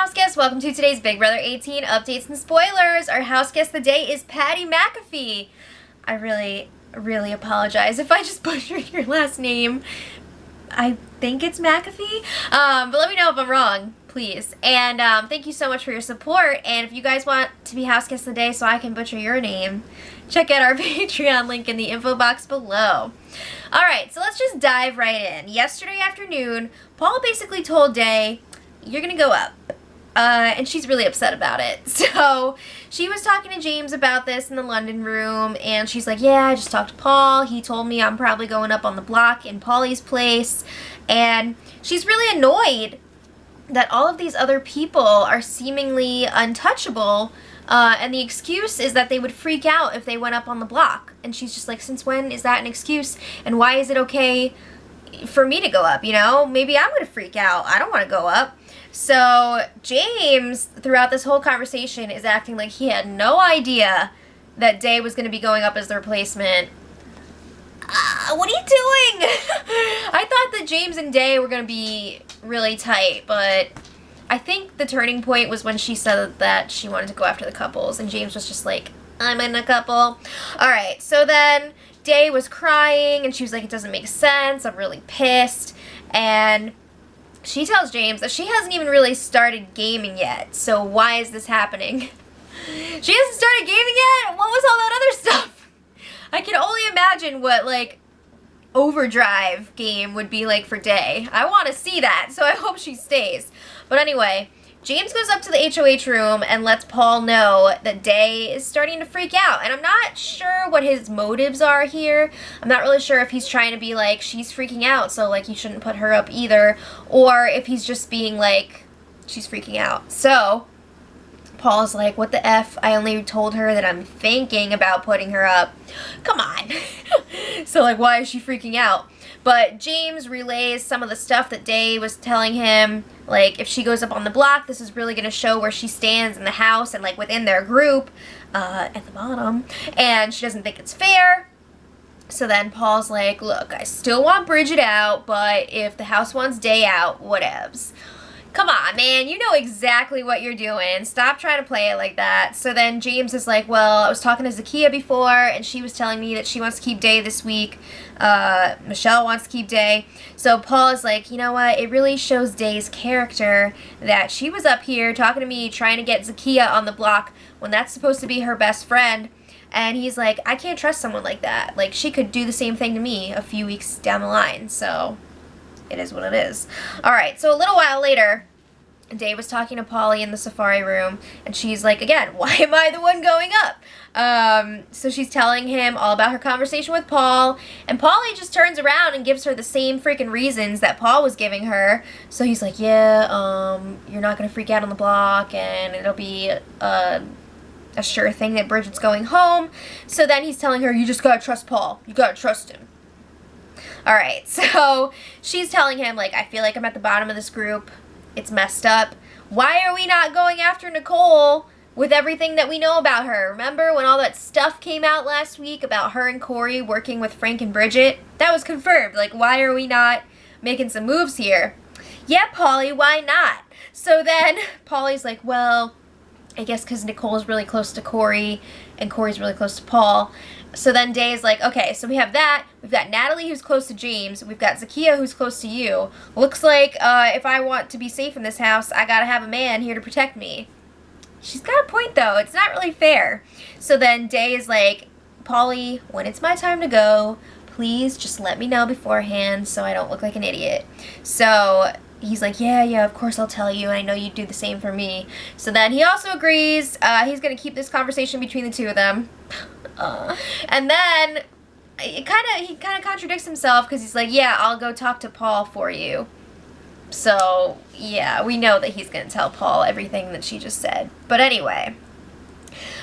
house guests. Welcome to today's Big Brother 18 updates and spoilers. Our house guest of the day is Patty McAfee. I really apologize if I just butchered your last name. I think it's McAfee, but let me know if I'm wrong, please. And thank you so much for your support. And if you guys want to be house guest of the day so I can butcher your name, check out our Patreon link in the info box below. Alright, so let's just dive right in. Yesterday afternoon, Paul basically told Day, you're gonna go up. And she's really upset about it. So she was talking to James about this in the London room, and she's like, yeah, I just talked to Paul. He told me I'm probably going up on the block in Pauly's place. And she's really annoyed that all of these other people are seemingly untouchable, and the excuse is that they would freak out if they went up on the block. And she's just like, since when is that an excuse? And why is it okay for me to go up, you know? Maybe I'm gonna freak out. I don't want to go up. So James, throughout this whole conversation, is acting like he had no idea that Day was going to be going up as the replacement. What are you doing? I thought that James and Day were going to be really tight, but I think the turning point was when she said that she wanted to go after the couples, and James was just like, I'm in a couple. Alright, so then Day was crying, and she was like, it doesn't make sense, I'm really pissed, and she tells James that she hasn't even really started gaming yet, so why is this happening? She hasn't started gaming yet? What was all that other stuff? I can only imagine what, like, Overdrive game would be like for Day. I want to see that, so I hope she stays. But anyway, James goes up to the HOH room and lets Paul know that Day is starting to freak out. And I'm not sure what his motives are here. I'm not really sure if he's trying to be like, she's freaking out, so like you shouldn't put her up either. Or if he's just being like, she's freaking out. So Paul's like, what the F? I only told her that I'm thinking about putting her up. Come on. So like, why is she freaking out? But James relays some of the stuff that Day was telling him, like, if she goes up on the block, this is really going to show where she stands in the house and, like, within their group, at the bottom, and she doesn't think it's fair. So then Paul's like, look, I still want Bridget out, but if the house wants Day out, whatevs. Come on, man, you know exactly what you're doing. Stop trying to play it like that. So then James is like, well, I was talking to Zakiya before, and she was telling me that she wants to keep Day this week. Michelle wants to keep Day. So Paul is like, you know what? It really shows Day's character that she was up here talking to me, trying to get Zakiya on the block when that's supposed to be her best friend. And he's like, I can't trust someone like that. Like, she could do the same thing to me a few weeks down the line. So it is what it is. Alright, so a little while later, Day was talking to Pauly in the safari room, and she's like, again, why am I the one going up? So she's telling him all about her conversation with Paul, and Pauly just turns around and gives her the same freaking reasons that Paul was giving her. So he's like, yeah, you're not going to freak out on the block, and it'll be a sure thing that Bridget's going home. So then he's telling her, you just gotta trust Paul. You gotta trust him. Alright, so she's telling him, like, I feel like I'm at the bottom of this group. It's messed up. Why are we not going after Nicole with everything that we know about her? Remember when all that stuff came out last week about her and Corey working with Frank and Bridget? That was confirmed. Like, why are we not making some moves here? Yeah, Pauly, why not? So then Pauly's like, well, I guess because Nicole's really close to Corey and Corey's really close to Paul. So then Day's like, okay, so we have that. We've got Natalie, who's close to James. We've got Zakiya, who's close to you. Looks like if I want to be safe in this house, I gotta have a man here to protect me. She's got a point, though. It's not really fair. So then Day is like, Pauly, when it's my time to go, please just let me know beforehand so I don't look like an idiot. So he's like, yeah, of course I'll tell you. I know you'd do the same for me. So then he also agrees. He's going to keep this conversation between the two of them. And then he kind of contradicts himself because he's like, yeah, I'll go talk to Paul for you. So, yeah, we know that he's going to tell Paul everything that she just said. But anyway,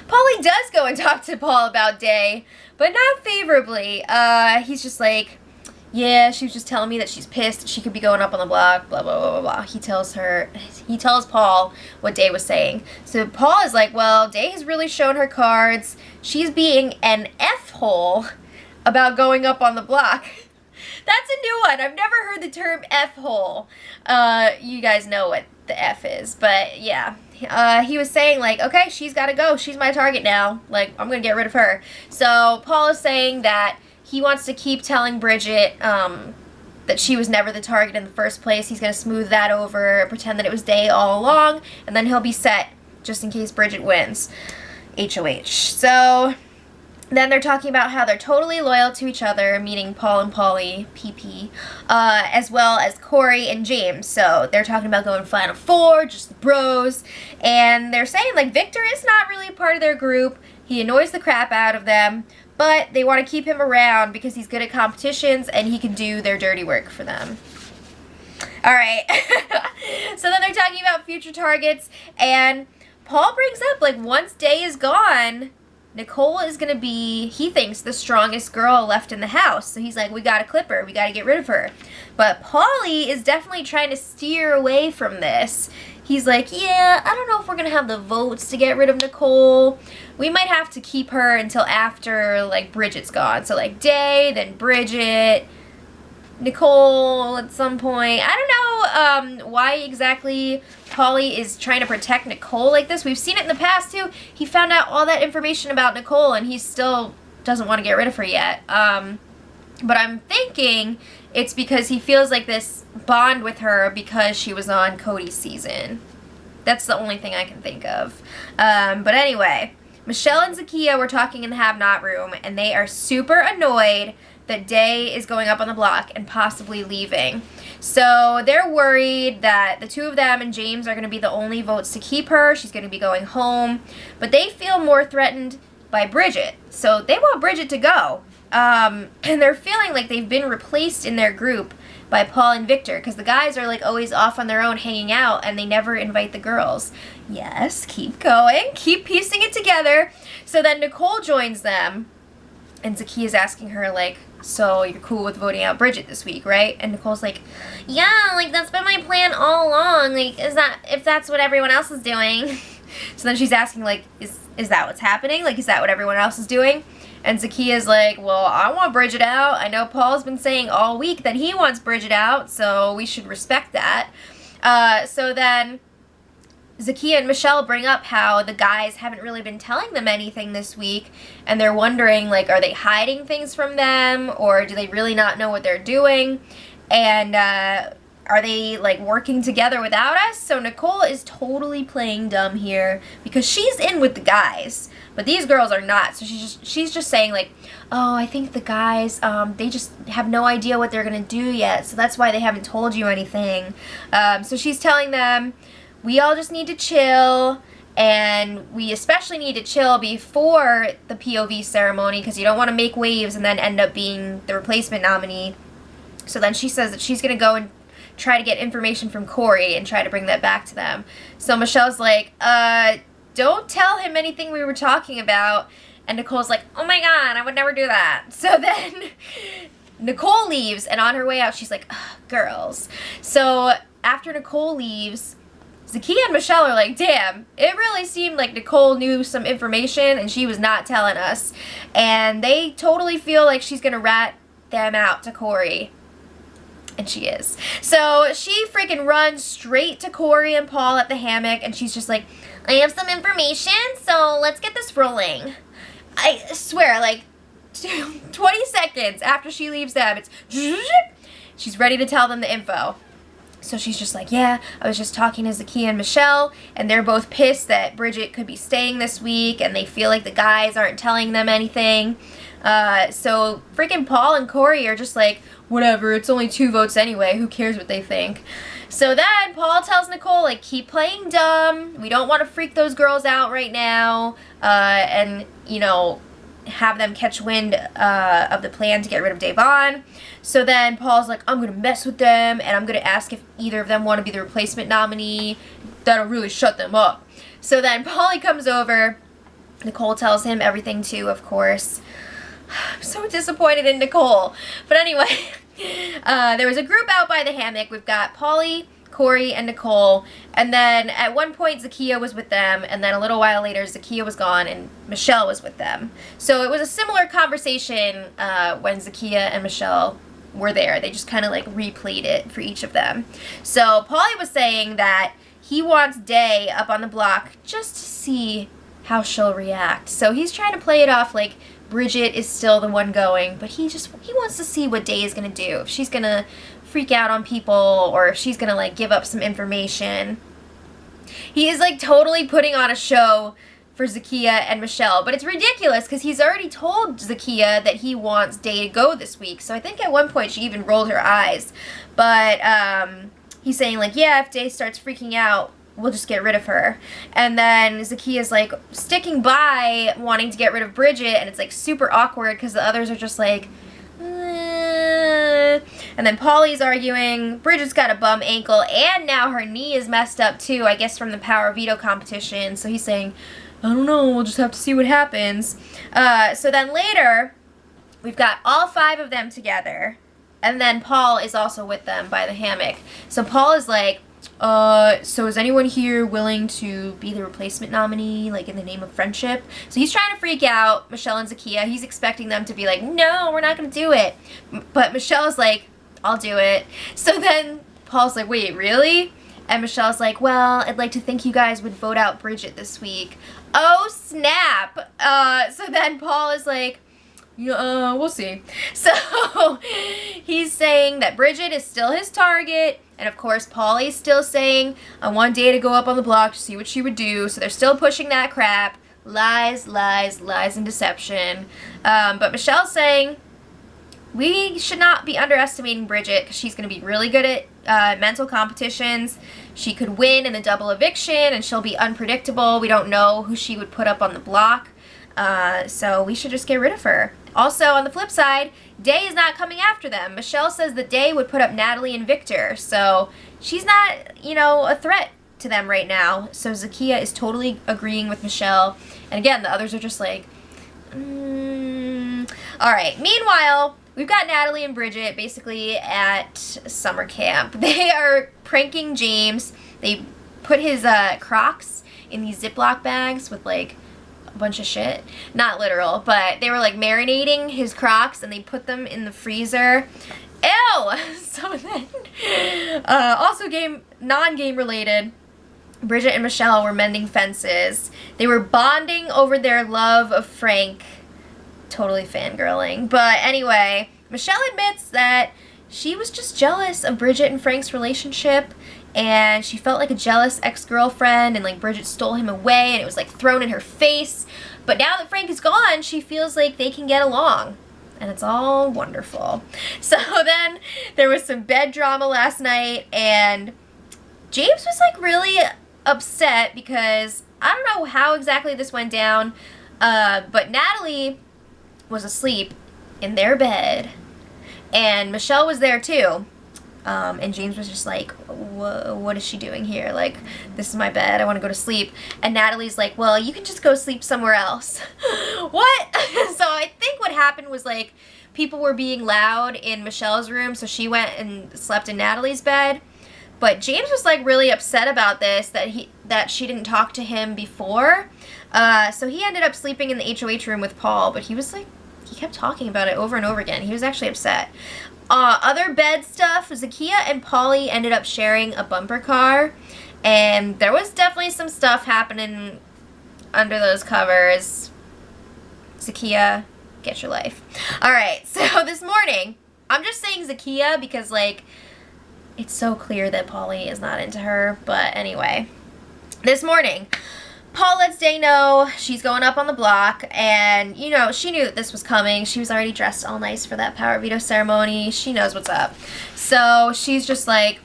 Pauly does go and talk to Paul about Day, but not favorably. He's just like, yeah, she was just telling me that she's pissed. She could be going up on the block, blah, blah, blah, blah, blah. He tells Paul what Day was saying. So Paul is like, well, Day has really shown her cards. She's being an F-hole about going up on the block. That's a new one. I've never heard the term F-hole. You guys know what the F is, but yeah. He was saying, like, okay, she's got to go. She's my target now. Like, I'm going to get rid of her. So Paul is saying that he wants to keep telling Bridget that she was never the target in the first place. He's going to smooth that over, pretend that it was Day all along, and then he'll be set just in case Bridget wins. HOH. So then they're talking about how they're totally loyal to each other, meaning Paul and Pauly, PP, as well as Corey and James. So they're talking about going Final Four, just the bros. And they're saying, like, Victor is not really a part of their group. He annoys the crap out of them. But they want to keep him around because he's good at competitions and he can do their dirty work for them. Alright. So then they're talking about future targets. And Paul brings up, like, once Day is gone, Nicole is going to be, he thinks, the strongest girl left in the house. So he's like, we got to clip her. We got to get rid of her. But Pauly is definitely trying to steer away from this. He's like, yeah, I don't know if we're going to have the votes to get rid of Nicole. We might have to keep her until after, like, Bridget's gone. So, like, Day, then Bridget, Nicole at some point. I don't know why exactly Pauly is trying to protect Nicole like this. We've seen it in the past, too. He found out all that information about Nicole, and he still doesn't want to get rid of her yet. But I'm thinking it's because he feels like this bond with her because she was on Cody's season. That's the only thing I can think of. But anyway, Michelle and Zakiya were talking in the have-not room, and they are super annoyed that Day is going up on the block and possibly leaving. So they're worried that the two of them and James are going to be the only votes to keep her. She's going to be going home. But they feel more threatened by Bridget. So they want Bridget to go. And they're feeling like they've been replaced in their group by Paul and Victor, because the guys are, like, always off on their own hanging out, and they never invite the girls. Yes, keep going. Keep piecing it together. So then Nicole joins them, and Zakiya's asking her, like, so you're cool with voting out Bridget this week, right? And Nicole's like, yeah, like, that's been my plan all along. Like, if that's what everyone else is doing? So then she's asking, like, is that what's happening? Like, is that what everyone else is doing? And Zakiya's like, well, I want Bridget out. I know Paul's been saying all week that he wants Bridget out, so we should respect that. So then Zakiya and Michelle bring up how the guys haven't really been telling them anything this week, and they're wondering, like, are they hiding things from them, or do they really not know what they're doing? And are they, like, working together without us? So Nicole is totally playing dumb here because she's in with the guys. But these girls are not, so she's just saying, like, oh, I think the guys, they just have no idea what they're going to do yet, so that's why they haven't told you anything. So she's telling them, we all just need to chill, and we especially need to chill before the POV ceremony, because you don't want to make waves and then end up being the replacement nominee. So then she says that she's going to go and try to get information from Corey and try to bring that back to them. So Michelle's like, don't tell him anything we were talking about. And Nicole's like, oh my god, I would never do that. So then Nicole leaves, and on her way out, she's like, ugh, girls. So after Nicole leaves, Zakiya and Michelle are like, damn, it really seemed like Nicole knew some information and she was not telling us. And they totally feel like she's gonna rat them out to Corey. And she is. So she freaking runs straight to Corey and Paul at the hammock, and she's just like, I have some information, so let's get this rolling. I swear, like, 20 seconds after she leaves them, it's she's ready to tell them the info. So she's just like, yeah, I was just talking to Zakiya and Michelle, and they're both pissed that Bridget could be staying this week, and they feel like the guys aren't telling them anything. So freaking Paul and Corey are just like, whatever, it's only 2 votes anyway, who cares what they think. So then Paul tells Nicole, like, keep playing dumb, we don't want to freak those girls out right now, and, you know, have them catch wind of the plan to get rid of Devon. So then Paul's like, I'm going to mess with them, and I'm going to ask if either of them want to be the replacement nominee. That'll really shut them up. So then Pauly comes over. Nicole tells him everything too, of course. I'm so disappointed in Nicole. But anyway, there was a group out by the hammock. We've got Pauly, Corey, and Nicole. And then at one point, Zakiya was with them. And then a little while later, Zakiya was gone and Michelle was with them. So it was a similar conversation when Zakiya and Michelle were there. They just kind of like replayed it for each of them. So Pauly was saying that he wants Day up on the block just to see how she'll react. So he's trying to play it off like Bridget is still the one going, but he wants to see what Day is going to do. If she's going to freak out on people or if she's going to like give up some information. He is like totally putting on a show for Zakiya and Michelle, but it's ridiculous because he's already told Zakiya that he wants Day to go this week. So I think at one point she even rolled her eyes, but he's saying like, yeah, if Day starts freaking out, we'll just get rid of her. And then Zakiya's like sticking by wanting to get rid of Bridget, and it's like super awkward because the others are just like, and then Pauly's arguing. Bridget's got a bum ankle and now her knee is messed up too, I guess from the power veto competition. So he's saying, I don't know, we'll just have to see what happens. So then later, we've got all 5 of them together, and then Paul is also with them by the hammock. So Paul is like, so is anyone here willing to be the replacement nominee, like in the name of friendship? So he's trying to freak out Michelle and Zakiya. He's expecting them to be like, no, we're not going to do it. But Michelle's like, I'll do it. So then Paul's like, wait, really? And Michelle's like, well, I'd like to think you guys would vote out Bridget this week. Oh, snap. So then Paul is like, yeah, we'll see. So he's saying that Bridget is still his target. And of course, Pauly's still saying, I want Day to go up on the block to see what she would do. So they're still pushing that crap. Lies, lies, lies, and deception. But Michelle's saying, we should not be underestimating Bridget because she's going to be really good at mental competitions. She could win in the double eviction, and she'll be unpredictable. We don't know who she would put up on the block. So we should just get rid of her. Also, on the flip side, Day is not coming after them. Michelle says that Day would put up Natalie and Victor. So she's not, you know, a threat to them right now. So Zakiya is totally agreeing with Michelle. And again, the others are just like, Alright, meanwhile, we've got Natalie and Bridget basically at summer camp. They are pranking James. They put his Crocs in these Ziploc bags with like a bunch of shit. Not literal, but they were like marinating his Crocs and they put them in the freezer. Ew! So then, also non-game related, Bridget and Michelle were mending fences. They were bonding over their love of Frank. Totally fangirling. But anyway, Michelle admits that she was just jealous of Bridget and Frank's relationship, and she felt like a jealous ex-girlfriend, and like Bridget stole him away and it was like thrown in her face. But now that Frank is gone, she feels like they can get along. And it's all wonderful. So then there was some bed drama last night, and James was like really upset because I don't know how exactly this went down, but Natalie was asleep in their bed, and Michelle was there too. And James was just like, what is she doing here? Like, this is my bed. I want to go to sleep. And Natalie's like, well, you can just go sleep somewhere else. What? So I think what happened was like people were being loud in Michelle's room, so she went and slept in Natalie's bed. But James was like really upset about this, that she didn't talk to him before. So he ended up sleeping in the HOH room with Paul, but he was like, he kept talking about it over and over again. He was actually upset. Other bed stuff, Zakiya and Pauly ended up sharing a bumper car, and there was definitely some stuff happening under those covers. Zakiya, get your life. Alright, so this morning, I'm just saying Zakiya because, like, it's so clear that Pauly is not into her, but anyway. This morning, Paul lets Day know she's going up on the block, and, you know, she knew that this was coming. She was already dressed all nice for that power veto ceremony. She knows what's up. So she's just like,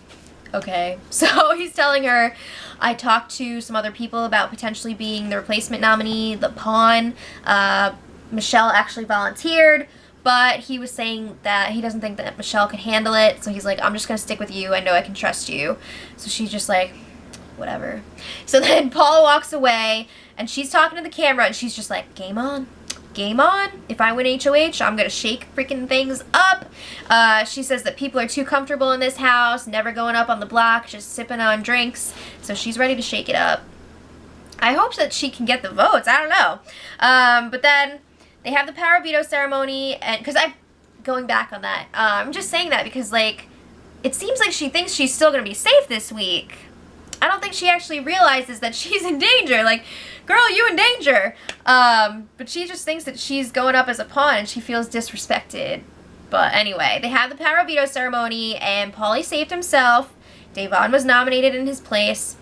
okay. So he's telling her, I talked to some other people about potentially being the replacement nominee, the pawn. Michelle actually volunteered, but he was saying that he doesn't think that Michelle could handle it. So he's like, I'm just going to stick with you. I know I can trust you. So she's just like, whatever. So then Paul walks away, and she's talking to the camera, and she's just like, game on. Game on. If I win HOH, I'm going to shake freaking things up. She says that people are too comfortable in this house, never going up on the block, just sipping on drinks. So she's ready to shake it up. I hope that she can get the votes. I don't know. But then they have the power veto ceremony, and because I've going back on that. I'm just saying that because, like, it seems like she thinks she's still going to be safe this week. I don't think she actually realizes that she's in danger. Like, girl, you in danger. But she just thinks that she's going up as a pawn and she feels disrespected. But anyway, they have the power of veto ceremony and Pauly saved himself. Davon was nominated in his place.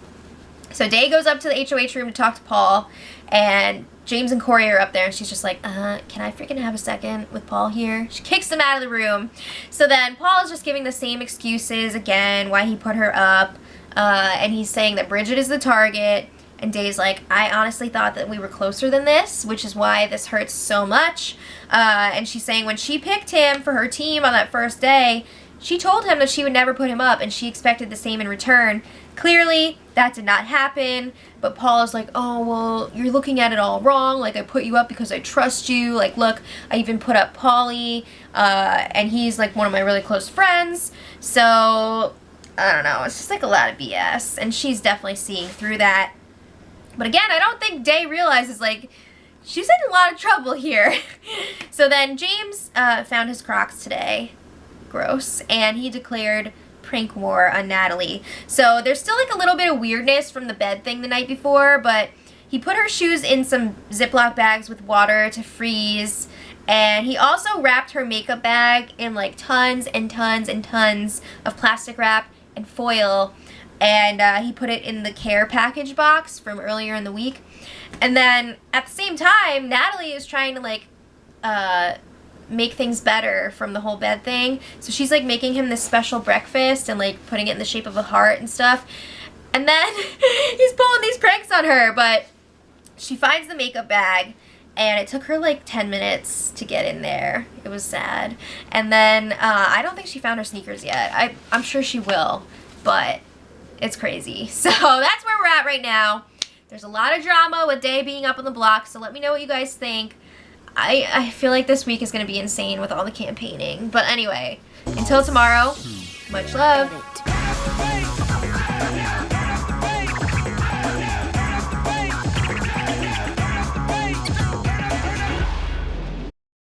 So Day goes up to the HOH room to talk to Paul, and James and Corey are up there, and she's just like, can I freaking have a second with Paul here? She kicks him out of the room. So then Paul is just giving the same excuses again, why he put her up, and he's saying that Bridget is the target, and Day's like, I honestly thought that we were closer than this, which is why this hurts so much. And she's saying when she picked him for her team on that first day, she told him that she would never put him up, and she expected the same in return. Clearly, that did not happen, but Paul is like, oh, well, you're looking at it all wrong. Like, I put you up because I trust you. Like, look, I even put up Pauly, and he's, like, one of my really close friends. So, I don't know. It's just, like, a lot of BS, and she's definitely seeing through that. But again, I don't think Day realizes, like, she's in a lot of trouble here. So then James found his Crocs today. Gross. And he declared prank war on Natalie. So there's still like a little bit of weirdness from the bed thing the night before, but he put her shoes in some Ziploc bags with water to freeze, and he also wrapped her makeup bag in like tons and tons and tons of plastic wrap and foil, and he put it in the care package box from earlier in the week. And then at the same time, Natalie is trying to like make things better from the whole bed thing. So she's like making him this special breakfast and like putting it in the shape of a heart and stuff. And then he's pulling these pranks on her, but she finds the makeup bag and it took her like 10 minutes to get in there. It was sad. And then I don't think she found her sneakers yet. I'm sure she will, but it's crazy. So that's where we're at right now. There's a lot of drama with Day being up on the block, so let me know what you guys think. I feel like this week is going to be insane with all the campaigning. But anyway, until tomorrow, much love.